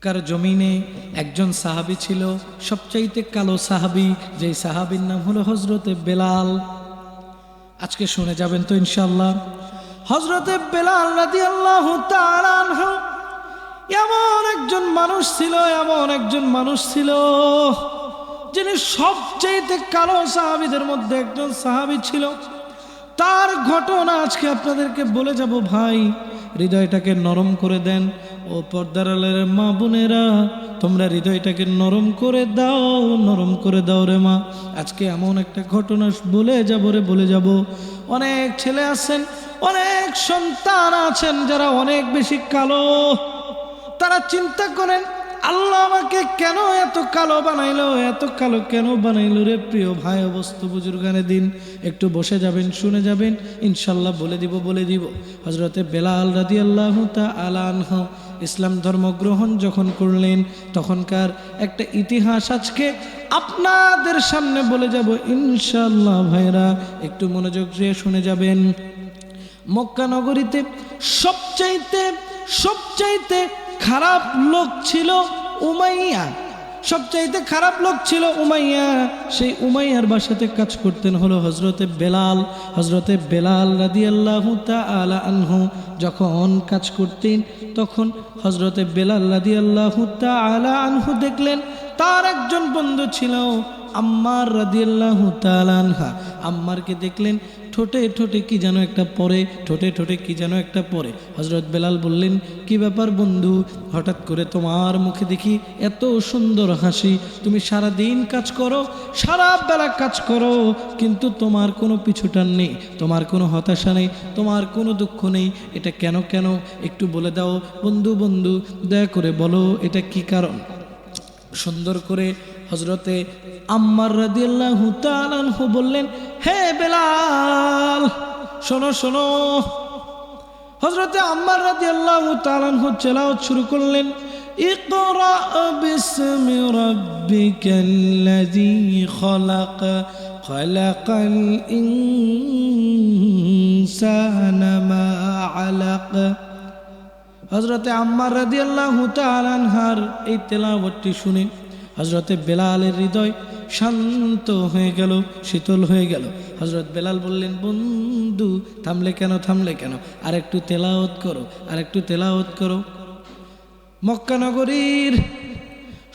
কার জমিনে একজন সাহাবী ছিল, সবচাইতে কালো সাহাবী, যেই সাহাবীর নাম হলো হযরতে বেলাল। আজকে শুনে যাবেন তো ইনশাআল্লাহ। হযরতে বেলাল রাদিয়াল্লাহু তাআলা আনহু এমন একজন মানুষ ছিল যিনি সবচাইতে কালো সাহাবীদের মধ্যে একজন সাহাবী ছিল। তার ঘটনা আজকে আপনাদেরকে বলে যাব। ভাই, হৃদয়টাকে নরম করে দেন। ও পর্দার আড়ালের মা বোনেরা, তোমরা হৃদয়টাকে নরম করে দাও রে মা। আজকে এমন একটা ঘটনা বলে যাব। অনেক ছেলে আছেন, অনেক সন্তান আছেন যারা অনেক বেশি কালো। তারা চিন্তা করেন, আল্লাহ আমাকে কেন এত কালো বানাইলো রে। প্রিয় ভাই, অবস্থা বুজুর্গানে দিন, একটু বসে যাবেন, শুনে যাবেন, ইনশাল্লাহ বলে দিব। হযরতে বেলাল রাদিয়াল্লাহু তাআলা আনহু ইসলাম ধর্ম গ্রহণ যখন করলেন, তখনকার একটা ইতিহাস আজকে আপনাদের সামনে বলে যাব ইনশাল্লাহ। ভাইরা, একটু মনোযোগ দিয়ে শুনে যাবেন। মক্কা নগরীতে সবচাইতে খারাপ লোক ছিল উমাইয়া। সেই উমাইয়ার বাসাতে কাজ করতেন হলো হযরতে বেলাল রাদিয়াল্লাহু তাআলা আনহু। যখন কাজ করতেন তখন হযরতে বেলাল রাদিয়াল্লাহু তাআলা আনহু দেখলেন তার একজন বন্ধু ছিল আম্মার রাদিয়াল্লাহু তাআলা আনহা। আম্মারকে দেখলেন ঠোঁটে কি যেন একটা পরে। হযরত বেলাল বললেন, কি ব্যাপার বন্ধু, হঠাৎ করে তোমার মুখে দেখি এত সুন্দর হাসি। তুমি সারা দিন কাজ করো, সারা বেলা কাজ করো, কিন্তু তোমার কোনো পিছুটান নেই, তোমার কোনো হতাশা নেই, তোমার কোনো দুঃখ নেই। এটা কেন একটু বলে দাও বন্ধু, দয়া করে বলো, এটা কি কারণ? সুন্দর করে হযরতে আম্মার রাদিয়াল্লাহু তাআলা আনহু বললেন, হে বেলাল, শোনো। হযরতে আম্মার রাদিয়াল্লাহু তাআলা আনহু তেলাওয়াত শুরু করলেন, ইকরা বিসমি রাব্বিকাল্লাযী খালাক, খালাকাল ইনসানা মা আলাক। হযরতে আম্মার রাদিয়াল্লাহু তাআলা আনহার এই তেলাওয়াতটি শুনে হযরতে বেলালের হৃদয় শান্ত হয়ে গেল, শীতল হয়ে গেল। হযরত বেলাল বললেন, বন্ধু থামলে কেন? আর একটু তেলাওয়াত করো। মক্কা নগরীর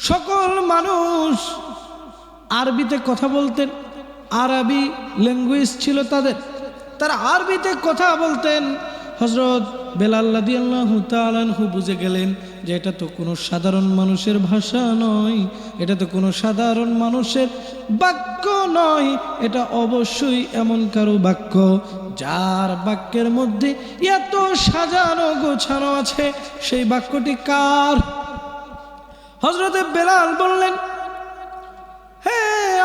সকল মানুষ আরবিতে কথা বলতেন, আরবি ল্যাঙ্গুয়েজ ছিল তাদের, তারা আরবিতে কথা বলতেন। হযরত বেলাল রাদিয়াল্লাহু তাআলা আনহু বুঝে গেলেন যে এটা তো কোনো সাধারণ মানুষের ভাষা নয়, এটা তো কোনো সাধারণ মানুষের বাক্য নয়, এটা অবশ্যই এমন কারো বাক্য যার বাক্যের মধ্যে এত সাজানো গোছানো আছে। সেই বাক্যটি কার? হযরতে বেলাল বললেন, হে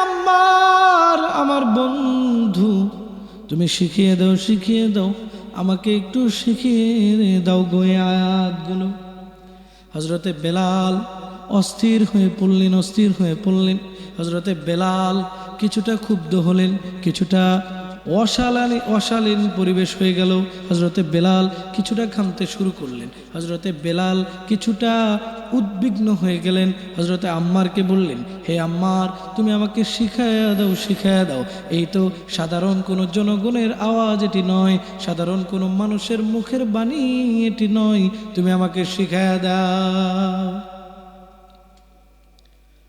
আম্মার, আমার বন্ধু, তুমি শিখিয়ে দাও, আমাকে একটু শিখিয়ে দাও গো আয়াতগুলো। হযরতে বেলাল অস্থির হয়ে পড়লেন। হযরতে বেলাল কিছুটা ক্ষুব্ধ হলেন, কিছুটা অশালীন পরিবেশ হয়ে গেল। হযরতে বেলাল কিছুটা ঘামতে শুরু করলেন। হযরতে বেলাল কিছুটা উদ্বিগ্ন হয়ে গেলেন। হযরতে আম্মারকে বললেন, হে আম্মার, তুমি আমাকে শিখায়া দাও। এই তো সাধারণ কোনো জনগণের আওয়াজ এটি নয়, সাধারণ কোনো মানুষের মুখের বাণী এটি নয়, তুমি আমাকে শিখায়া দাও।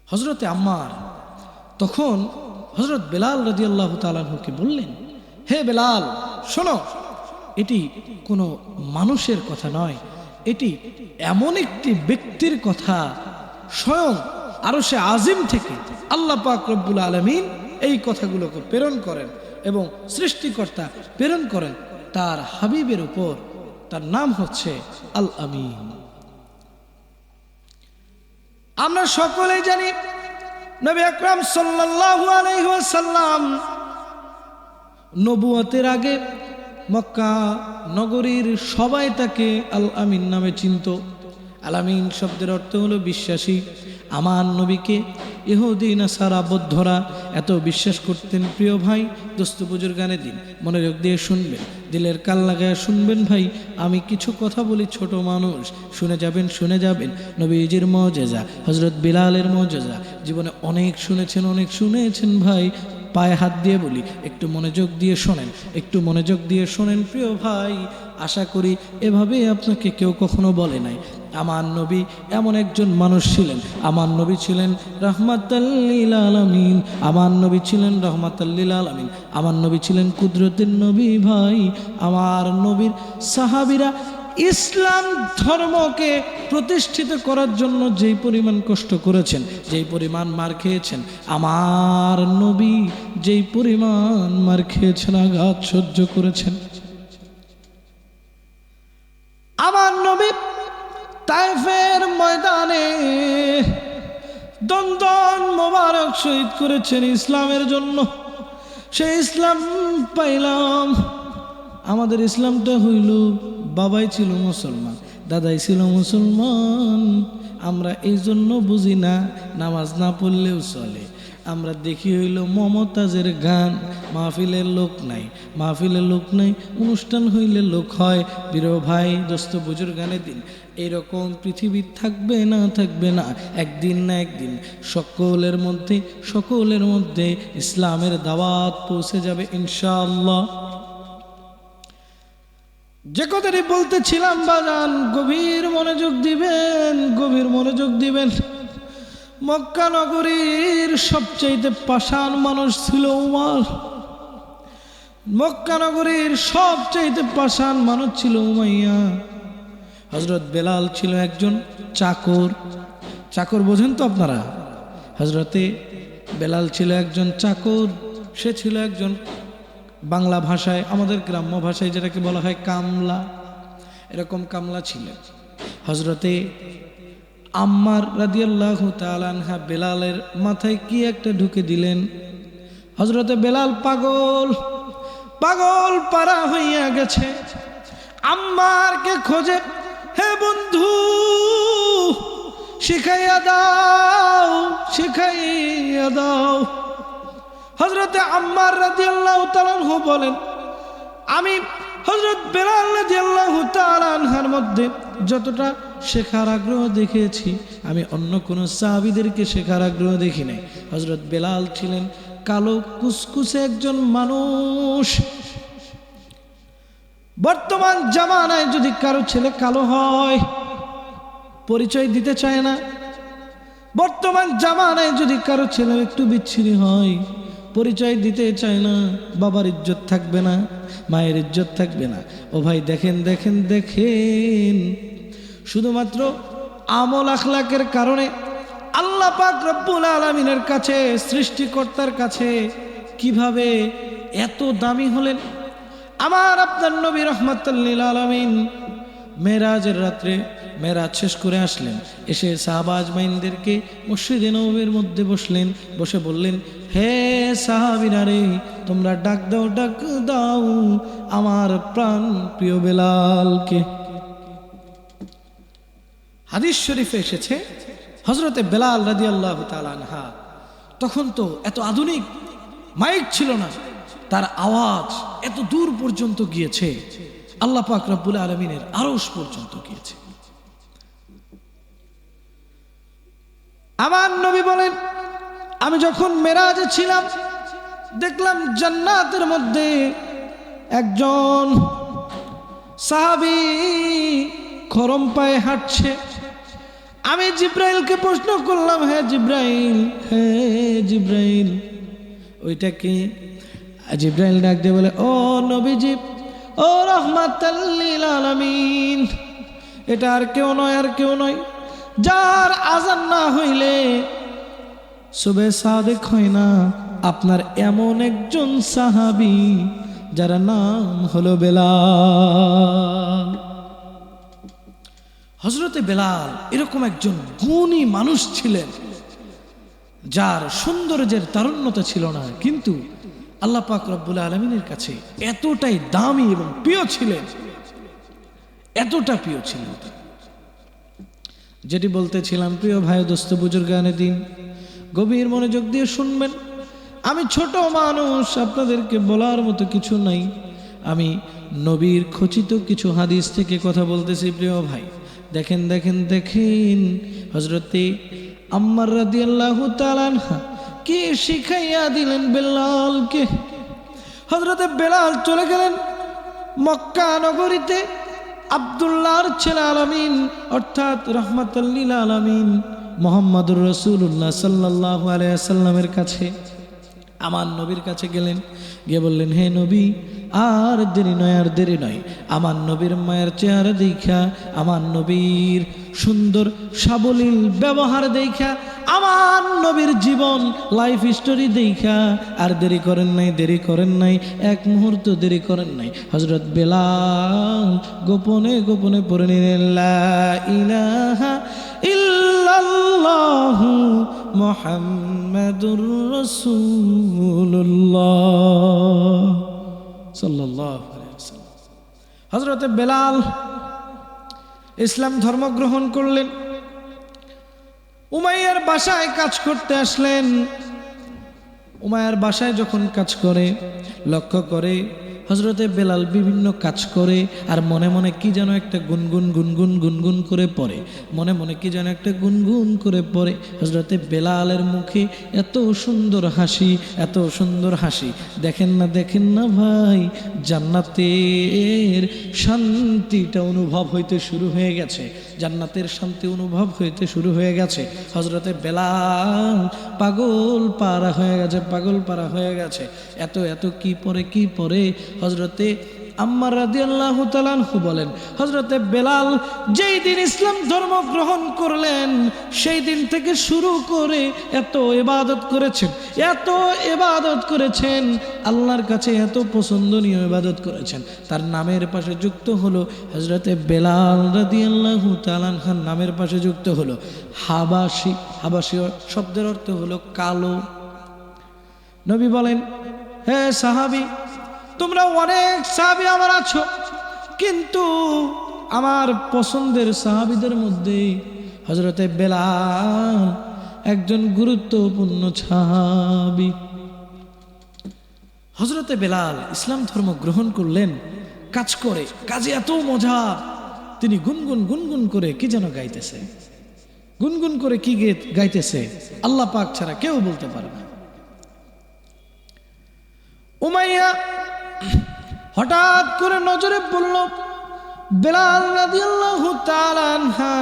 হযরতে আম্মার তখন হযরত বেলাল রাদিয়াল্লাহু তাআলা আনহুকে বললেন, হে বেলাল, শোনো, এটি কোনো মানুষের কথা নয়, এটি এমন একটি ব্যক্তির কথা, স্বয়ং আরশে আজিম থেকে আল্লাহ পাক রব্বুল আলামিন এই কথাগুলোকে প্রেরণ করেন এবং সৃষ্টিকর্তা প্রেরণ করেন তার হাবিবের উপর। তার নাম হচ্ছে আল আমিন। আমরা সকলেই জানি নবী আকরাম সাল্লাল্লাহু আলাইহি ওয়াসাল্লাম নবুয়তের আগে মক্কা নগরীর সবাই তাকে আল আমিন নামে চিনত। আলামিন শব্দের অর্থ হলো বিশ্বাসী। আমার নবীকে ইহুদি নাসারা বৌদ্ধরা এত বিশ্বাস করতেন। প্রিয় ভাই, দোস্ত বুজুর্গানে দিন, মনোযোগ দিয়ে শুনবেন, দিলের কান লাগায় শুনবেন ভাই। আমি কিছু কথা বলি, ছোট মানুষ, শুনে যাবেন। নবীজির মুজিজা, হযরত বিলালের মুজিজা, জীবনে অনেক শুনেছেন ভাই। পায়ে হাত দিয়ে বলি, একটু মনোযোগ দিয়ে শোনেন প্রিয় ভাই। আশা করি এভাবে আপনাকে কেউ কখনো বলে নাই। আমার নবী এমন একজন মানুষ ছিলেন, আমার নবী ছিলেন রাহমাতাল লিল আলামিন, আমার নবী ছিলেন রাহমাতাল লিল আলামিন, আমার নবী ছিলেন কুদরতের নবী ভাই। আমার নবীর সাহাবীরা ইসলাম ধর্মকে প্রতিষ্ঠিত করার জন্য যেই পরিমাণ কষ্ট করেছেন, যেই পরিমাণ মার খেয়েছেন, আমার নবী যেই পরিমাণ মার খেয়েছেন, আঘাত সহ্য করেছেন। আমার নবী তায়েফের ময়দানে দন্দন মোবারক শহীদ করেছেন ইসলামের জন্য। সেই ইসলাম পাইলাম। আমাদের ইসলামটা হইল, বাবাই ছিল মুসলমান, দাদাই ছিল মুসলমান। আমরা এই জন্য বুঝি না, নামাজ না পড়লেও চলে। আমরা দেখি হইল মমতাজের গান, মাহফিলের লোক নাই, অনুষ্ঠান হইলে লোক হয়। প্রিয় ভাই, দোস্ত বুজুর্গানে দিন, এইরকম পৃথিবী থাকবে না, একদিন না একদিন সকলের মধ্যে ইসলামের দাওয়াত পৌঁছে যাবে ইনশাআল্লাহ। যে কথাটি বলতেছিলাম বাজান, গভীর মনোযোগ দিবেন। মক্কা নগরীর সবচাইতে পাষাণ মানুষ ছিল উমর। মক্কা নগরীর সবচাইতে পাষাণ মানুষ ছিল উমাইয়া। হযরত বেলাল ছিল একজন চাকর, বোঝেন তো আপনারা? হযরতে বেলাল ছিল একজন চাকর। সে ছিল একজন, বাংলা ভাষায়, আমাদের গ্রাম্য ভাষায় যেটাকে বলা হয় কামলা, এরকম কামলা ছিলেন। হযরতে আম্মার রাদিয়াল্লাহু তাআলা আনহা বেলালের মাথায় কি একটা ঢুকে দিলেন। হযরতে বেলাল পাগল পারা হইয়া গেছে। আম্মারকে খোঁজে, হে বন্ধু শিখাইয়া দাও। হযরতে আম্মার রাদিয়াল্লাহু তাআলা আনহু বলেন, আমি হযরত বেলাল রাদিয়াল্লাহু তাআলা আনহার মধ্যে যতটা শেখার আগ্রহ দেখেছি, আমি অন্য কোনো সাহাবীদেরকে শেখার আগ্রহ দেখি নাই। হযরত বেলাল ছিলেন কালো কুসকুসে একজন মানুষ। বর্তমান জামানায় যদি কারো ছেলে কালো হয়, পরিচয় দিতে চায় না। বর্তমান জামানায় যদি কারো ছেলে একটু বিচ্ছিরি হয়, পরিচয় দিতে চায় না। বাবার ইজ্জত থাকবে না, মায়ের ইজ্জত থাকবে না। ও ভাই দেখেন, শুধুমাত্র আমল আখলাকের কারণে আল্লাহ পাক রব্বুল আলামিনের কাছে, সৃষ্টিকর্তার কাছে কিভাবে এত দামি হলেন। আমার আপনার নবী রাহমাতুল লিল আলামিন মেরাজের রাত্রে মেরাজ শেষ করে আসলেন। এসে সাহাবা আজমাইনদেরকে মসজিদে নববীর মধ্যে বসলেন। বসে বললেন, হে সাহাবীরা রে, তোমরা ডাক দাও আমার প্রাণ প্রিয় বেলালকে। হাদিস শরীফে এসেছে, হযরতে বেলাল রাদিয়াল্লাহু তাআলা আনহা, তখন তো এত আধুনিক মাইক ছিল না, তার আওয়াজ এত দূর পর্যন্ত গিয়েছে, আল্লাহ পাক রব্বুল আলামিনের আরশ পর্যন্ত গিয়েছে। আমার নবী বলেন, আমি যখন মেরাজে ছিলাম, দেখলাম জান্নাতের মধ্যে একজন সাহাবী খরম পায়ে হাঁটছে। আমি জিব্রাইলকে প্রশ্ন করলাম, হে জিব্রাইল, ওইটা কি? জিব্রাইল ডাক দিয়ে বলে, ও নবীজি, ও রাহমাতাল লিল আলামিন, এটা আর কেউ নয় যার আযান না হইলে সুবে সাদিক হয় না। আপনার এমন একজন সাহাবী যার নাম হলো বেলাল। হযরতে বেলাল এরকম একজন গুণী মানুষ ছিলেন, যার সৌন্দর্যের তারুণ্যতা ছিল না, কিন্তু আল্লাহ পাক রব্বুল আলামিনের কাছে এতটাই দামি এবং প্রিয় ছিলেন, এতটা প্রিয় ছিলেন। যেটি বলতেছিলাম, প্রিয় ভাই দোস্ত বুজুর্গানে দিন, গভীর মনোযোগ দিয়ে শুনবেন। আমি ছোট মানুষ, আপনাদেরকে বলার মতো কিছু নাই। আমি নবীর খচিত কিছু হাদিস থেকে কথা বলতেছি প্রিয় ভাই। দেখেন দেখেন দেখেন, হযরতে আম্মার রাদিয়াল্লাহু তাআলা আনহা কি শিখাইয়া দিলেন বেলালকে। হযরতে বেলাল চলে গেলেন মক্কা নগরীতে আব্দুল্লাহর ছেলে আলামিন অর্থাৎ রাহমাতাল লিল আলামিন মুহাম্মদুর রাসূলুল্লাহ সাল্লাল্লাহু আলাইহি ওয়াসাল্লামের কাছে, আমার নবীর কাছে গেলেন। গিয়ে বললেন, হে নবী, আর দেরি নয়, আর দেরি নয়। আমার নবীর মায়ের চেহারা দেখা, আমার নবীর সুন্দর সাবলীল ব্যবহার দেখা, আমার নবীর জীবন লাইফ স্টোরি দেখা আর দেরি করেন নাই, দেরি করেন নাই, এক মুহূর্ত দেরি করেন নাই। হযরত বেলাল গোপনে গোপনে পড়ে নিলেন, লা ইলাহা ইল্লাল্লাহু মুহাম্মাদুর রাসূলুল্লাহ সাল্লাল্লাহু আলাইহি ওয়াসাল্লাম। হযরত বেলাল ইসলাম ধর্ম গ্রহণ করলেন। উমাইয়ার বাসায় কাজ করতে আসলেন। উমাইয়ার বাসায় যখন কাজ করে, লক্ষ্য করে হযরতে বেলাল বিভিন্ন কাজ করে আর মনে মনে কি যেন একটা গুনগুন গুনগুন গুনগুন করে পড়ে, মনে মনে কি যেন একটা গুনগুন করে পড়ে। হযরতে বেলালের মুখে এত সুন্দর হাসি, এত সুন্দর হাসি। দেখেন না দেখেন না ভাই, জান্নাতের শান্তিটা অনুভব হইতে শুরু হয়ে গেছে, জান্নাতের শান্তি অনুভব হইতে শুরু হয়ে গেছে। হযরতে বেলাল পাগল পারা হয়ে গেছে, পাগল পারা হয়ে গেছে। এত এত কি পরে কি পরে। হযরতে আম্মার রাদিয়াল্লাহু তাআলা আনহু বলেন, হযরতে বেলাল যেই দিন ইসলাম ধর্ম গ্রহণ করলেন সেই দিন থেকে শুরু করে এত ইবাদত করেছেন, এত ইবাদত করেছেন, আল্লাহর কাছে এত পছন্দনীয় ইবাদত করেছেন। তার নামের পাশে যুক্ত হলো হযরতে বেলাল রাদিয়াল্লাহু তাআলা আনহুর নামের পাশে যুক্ত হলো হাবাসি। হাবাসি শব্দের অর্থ হলো কালো। নবী বলেন, হে সাহাবী, তোমরা অনেক সাহাবী আমার আছো, কিন্তু আমার পছন্দের সাহাবীদের মধ্যে হযরতে বেলাল একজন গুরুত্বপূর্ণ সাহাবী। হযরতে বেলাল ইসলাম ধর্ম গ্রহণ করলেন, কাজ করে, কাজে এত মজা, তিনি গুনগুন গুনগুন করে কি যেন গাইতেছে। গুনগুন করে কি গাইতেছে আল্লাহ পাক ছাড়া কেউ বলতে পারে না। উমাইয়া হঠাৎ করে নজরে পড়ল বেলাল রাদিয়াল্লাহু তাআলা আনহা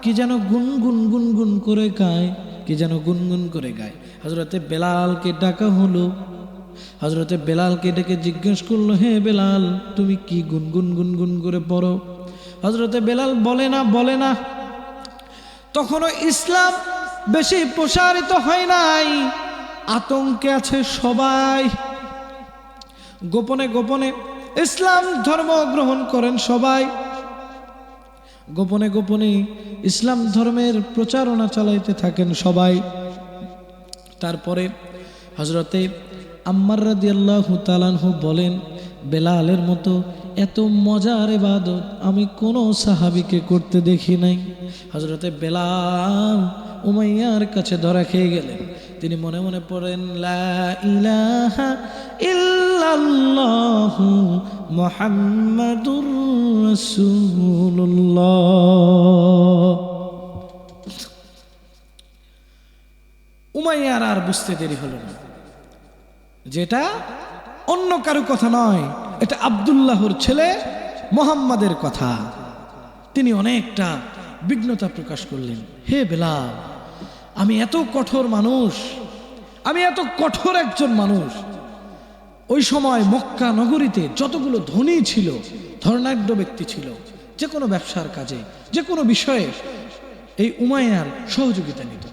কি যেন গুনগুন গুনগুন করে গায়, কি যেন গুনগুন করে গায়। হযরতে বেলালকে ডাকা হলো। হযরতে বেলালকে ডেকে জিজ্ঞেস করলো, হে বেলাল, তুমি কি গুনগুন গুনগুন করে পড়ো? হযরতে বেলাল বলে না। তখনও ইসলাম বেশি প্রসারিত হয় নাই, আতঙ্কে আছে সবাই। গোপনে গোপনে ইসলাম ধর্ম গ্রহণ করেন সবাই, গোপনে গোপনে ইসলাম ধর্মের প্রচারণা চালাইতে থাকেন সবাই। তারপরে হযরতে আম্মার রাদিয়াল্লাহু তাআলা আনহু বলেন, বেলালের মতো এত মজার ইবাদত আমি কোনো সাহাবীকে করতে দেখি নাই। হযরতে বেলাল উমাইয়ার কাছে ধরা খেয়ে গেলেন। তিনি মনে মনে পড়েন, লা ইলাহা ইল্লাল্লাহু মুহাম্মাদুর রাসূলুল্লাহ। উমাইয়ার আর বুঝতে দেরি হলো না, যেটা অন্য কারো কথা নয়, এটা আব্দুল্লাহর ছেলে মুহাম্মাদের কথা। তিনি অনেকটা বিঘ্নতা প্রকাশ করলেন, হে বেলাল, আমি এত কঠোর মানুষ, আমি এত কঠোর একজন মানুষ। ওই সময় মক্কা নগরীতে যতগুলো ধনী ছিল, ধনাঢ্য ব্যক্তি ছিল, যে কোনো ব্যবসার কাজে, যে কোনো বিষয়ে এই উমাইয়ার সহযোগিতা নিত।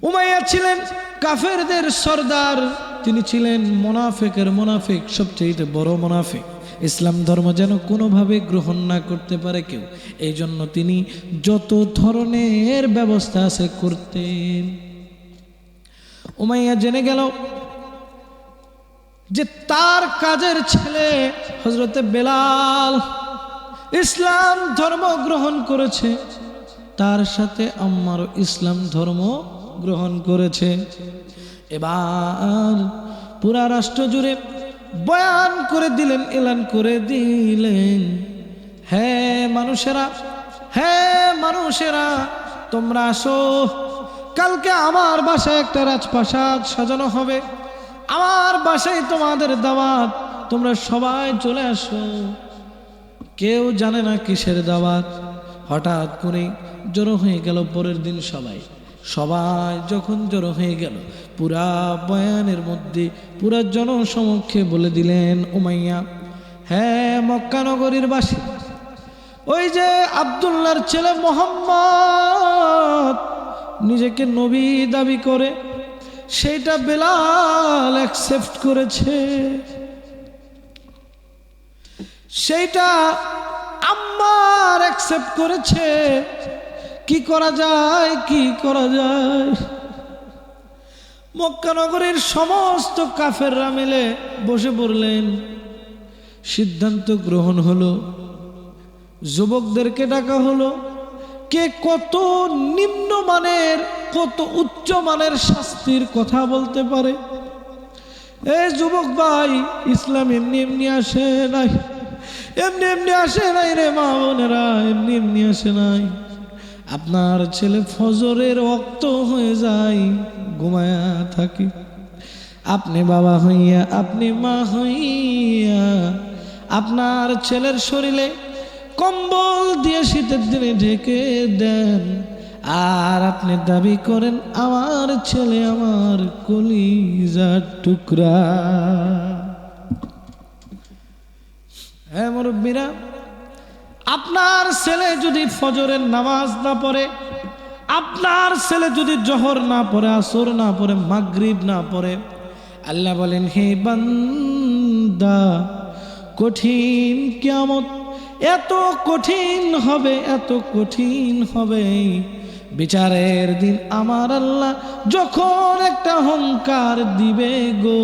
উমাইয়া ছিলেন কাফেরদের সরদার, তিনি ছিলেন মুনাফিকের মুনাফিক, সবচেয়ে বড় মুনাফিক। ইসলাম ধর্ম যেন কোনোভাবে গ্রহণ না করতে পারে কেউ, এই জন্য তিনি যত ধরনের ব্যবস্থা আছে করতেন। উমাইয়া জেনে গেল যে তার কাজের ছেলে হযরতে বেলাল ইসলাম ধর্ম গ্রহণ করেছে, তার সাথে আম্মারও ইসলাম ধর্ম গ্রহণ করেছে। এবার পুরা রাষ্ট্র জুড়ে বয়ান করে দিলেন, এলান করে দিলেন, হে মানুষেরা, তোমরা আসো, কালকে আমার বাসায় একটা রাজপ্রাসাদ সাজানো হবে, আমার বাসায় তোমাদের দাওয়াত, তোমরা সবাই চলে আসো। কেউ জানে না কিসের দাওয়াত, হঠাৎ করে জড়ো হয়ে গেল। পরের দিন সবাই যখন জড়ো হয়ে গেল, পুরা বয়ানের মধ্যে পুরা জনসমক্ষে বলে দিলেন, উমাইয়া, হ্যাঁ মক্কা নগরীর বাসী, ওই যে আব্দুল্লাহর ছেলে মোহাম্মদ নিজেকে নবী দাবি করে, সেইটা বেলাল অ্যাকসেপ্ট করেছে, সেইটা আম্মার অ্যাকসেপ্ট করেছে। কি করা যায়? মক্কা নগরীর সমস্ত কাফেররা মিলে বসে পড়লেন। সিদ্ধান্ত গ্রহণ হলো, যুবকদেরকে ডাকা হলো, কে কত নিম্নমানের কত উচ্চ মানের শাস্তির কথা বলতে পারে। এই যুবক ভাই, ইসলাম এমনি এমনি আসে নাই, রে মা বোনেরা, এমনি আসে নাই। আপনার ছেলে ফজরের ওয়াক্ত হয়ে যায়, ঘুমায়া থাকে, আপনি বাবা হইয়া, আপনি মা হইয়া আপনার ছেলের শরীরে কম্বল দিয়ে শীতের দিনে ঢেকে দেন, আর আপনি দাবি করেন আমার ছেলে আমার কলিজার টুকরা। হ্যাঁ মুরব্বীরা, আপনার ছেলে যদি ফজরের নামাজ না পড়ে, আপনার ছেলে যদি জোহর না পড়ে, আসর না পড়ে, মাগরিব না পড়ে, আল্লাহ বলেন, হে বান্দা, কঠিন কিয়ামত এত কঠিন হবে, বিচারের দিন আমার আল্লাহ যখন একটা হুঙ্কার দিবে গো,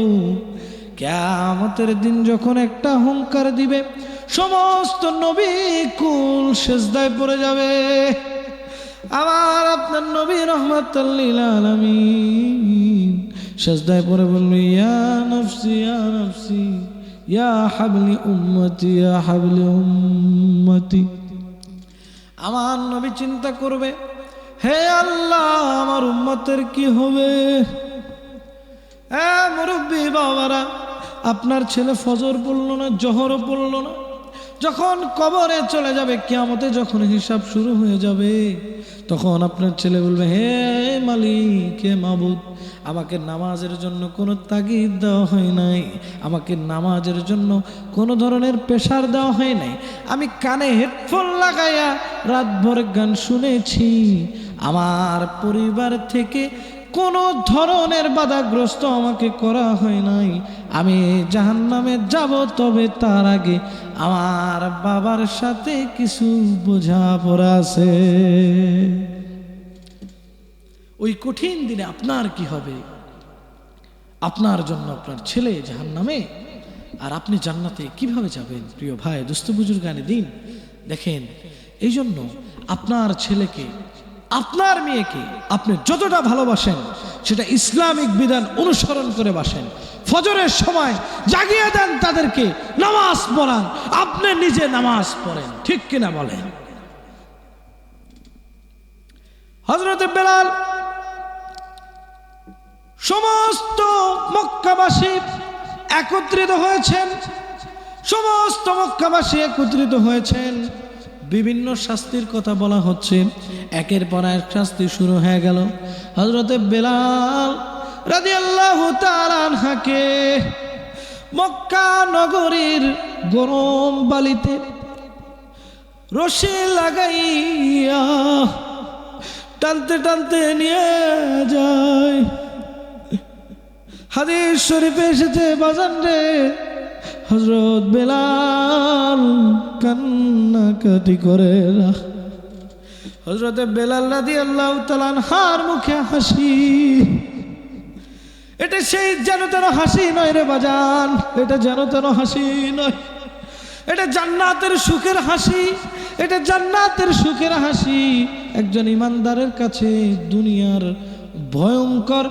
কিয়ামতের দিন যখন একটা হুঙ্কার দিবে, সমস্ত নবী কুল সিজদায় পড়ে যাবে। আবার আপনার নবী রাহমাতাল লিল আলামিন সিজদায় পড়ে বলবে, ইয়া নফসি ইয়া নফসি ইয়া হাবলি উম্মতি ইয়া হাবলি উম্মতি। আমার নবী চিন্তা করবে, হে আল্লাহ, আমার উম্মতের কি হবে? হ্যাঁ মুরব্বী বাবারা, আপনার ছেলে ফজর পড়লো না, জোহরও পড়লো না, যখন কবরে চলে যাবে, কিয়ামতে যখন হিসাব শুরু হয়ে যাবে, তখন আপনার ছেলে বলবে, হে মালিক, হে মাবুদ, আমাকে নামাজের জন্য কোনো তাগিদ দেওয়া হয় নাই, আমাকে নামাজের জন্য কোনো ধরনের প্রেশার দেওয়া হয় নাই, আমি কানে হেডফোন লাগাইয়া রাতভর গান শুনেছি, আমার পরিবার থেকে কোনো ধরনের বাধাগ্রস্ত আমাকে করা হয় নাই, আমি জাহান্নামে যাব, তবে তার আগে আমার বাবার সাথে কিছু বোঝাপড়া আছে। ওই কঠিন দিনে আপনার কি হবে? আপনার জন্য আপনার ছেলে জাহান্নামে, আর আপনি জান্নাতে কিভাবে যাবেন? প্রিয় ভাই, দোস্ত বুজুর্গানে দিন, দেখেন, এই জন্য আপনার ছেলেকে, আপনার মেয়েকে আপনি যতটা ভালোবাসেন, সেটা ইসলামিক বিধান অনুসরণ করে বাসেন। ফজরের সময় জাগিয়ে দেন তাদেরকে, নামাজ পড়ান, আপনি নিজে নামাজ পড়েন, ঠিক কিনা বলেন? হযরত বেলাল সমস্ত মক্কাবাসী একত্রিত হয়েছেন, সমস্ত মক্কাবাসী একত্রিত হয়েছেন, বিভিন্ন শাস্তির কথা বলা হচ্ছে, একের পর এক শাস্তি শুরু হয়ে গেল। হযরত বেলাল রাদিয়াল্লাহু তাআলা আনহুকে মক্কা নগরীর গরম বালিতে রশি লাগাইয়া টানতে টানতে নিয়ে যায়। হাদিস শরীফে এসেছে, বাজান রে, হযরত বেলাল কান্নাকাটি করে। হযরত বেলাল রাদিয়াল্লাহু তাআলা আনহুর মুখে হাসি, এটা সেই যেন তেন হাসি নয় রে বাজান, এটা যেন তেন হাসি নয়, এটা জান্নাতের সুখের হাসি, এটা জান্নাতের সুখের হাসি। একজন ইমানদারের কাছে দুনিয়ার ভয়ঙ্কর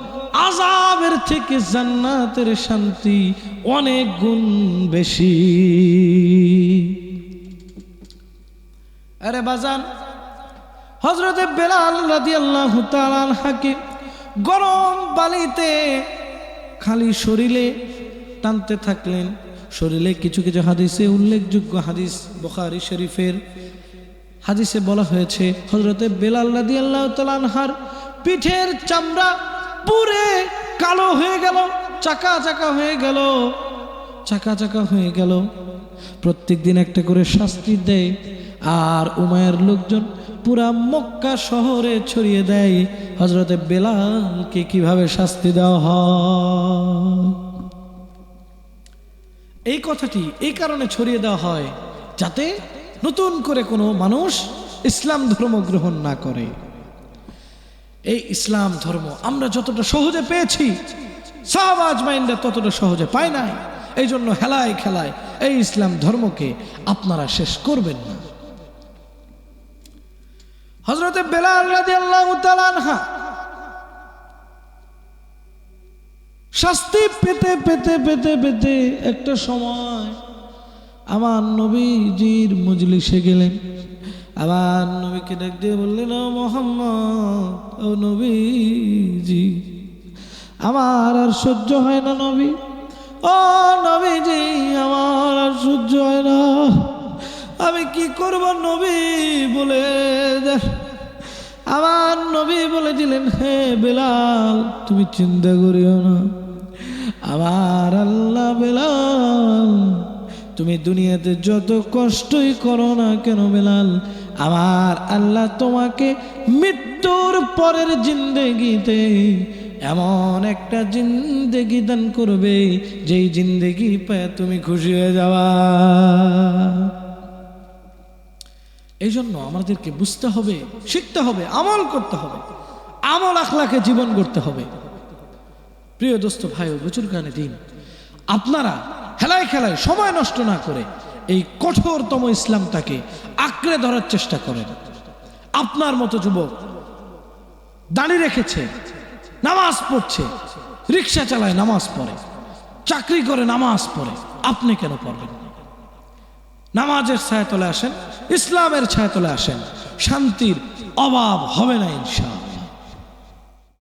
আযাবের থেকে জান্নাতের শান্তি অনেক গুণ বেশি। আরে বাজান, হযরতে বেলাল রাদিয়াল্লাহু তাআলা আনহুকে গরম বালিতে খালি শরীরে টানতে থাকলেন। শরীরে কিছু কিছু হাদিসে উল্লেখযোগ্য হাদিস, বুখারী শরীফের হাদিসে বলা হয়েছে হযরতে বেলাল রাদিয়াল্লাহু তাআলা আনহার পিঠের চামড়া পুরে কালো হয়ে গেল, চাকা চাকা হয়ে গেল, চাকা চাকা হয়ে গেল। প্রত্যেক দিন একটা করে শাস্তি দেয়, আর উমাইয়ার লোকজন পুরা মক্কা শহরে ছড়িয়ে দেয় হযরতে বেলালকে কিভাবে শাস্তি দেওয়া হয়। এই কথাটি এই কারণে ছড়িয়ে দেওয়া হয় যাতে নতুন করে কোনো মানুষ ইসলাম ধর্ম গ্রহণ না করে। এই ইসলাম ধর্ম আমরা যতটা সহজে পেয়েছি, সাহাবা আজমাইনরা ততটা সহজে পায় নাই। এই জন্য হেলায় খেলায় এই ইসলাম ধর্মকে আপনারা শেষ করবেন না। হযরতে বেলাল রাদিয়াল্লাহু তাআলা আনহু শাস্তি পেতে পেতে পেতে পেতে একটা সময় আমার নবীজির মজলিসে গেলেন। আবার নবীকে ডাক দিয়ে বললেন, ও মুহাম্মদ, ও নবীজি, আমার আর সহ্য হয় না নবী, ও নবীজি, আমার আর সহ্য হয় না, আমি কি করব নবী বলে। আমার নবী বলে দিলেন, হে বেলাল, তুমি চিন্তা করিও না, আমার আল্লাহ বেলাল, তুমি দুনিয়াতে যত কষ্টই করো না কেন বেলাল, আমার আল্লাহ তোমাকে মৃত্যুর পরের জিন্দেগিতে এমন একটা জিন্দেগি দান করবে যেই জিন্দেগি পেয়ে তুমি খুশি হয়ে যাওয়া। এই জন্য আমাদেরকে বুঝতে হবে, শিখতে হবে, আমল করতে হবে, আমল আখলাকে জীবন করতে হবে। প্রিয় দোস্ত, ভাই ও বুজুর্গানে দিন, আপনারা হেলায় খেলায় সময় নষ্ট না করে এই কঠোরতম ইসলামটাকে আঁকড়ে ধরার চেষ্টা করেন। আপনার মতো যুবক দাঁড়িয়ে রেখেছে, নামাজ পড়ছে, রিক্সা চালায় নামাজ পড়ে, চাকরি করে নামাজ পড়ে, আপনি কেন পড়বেন? নামাজের ছায়াতলে আসেন, ইসলামের ছায়াতলে আসেন, শান্তির অভাব হবে না ইনশাআল্লাহ।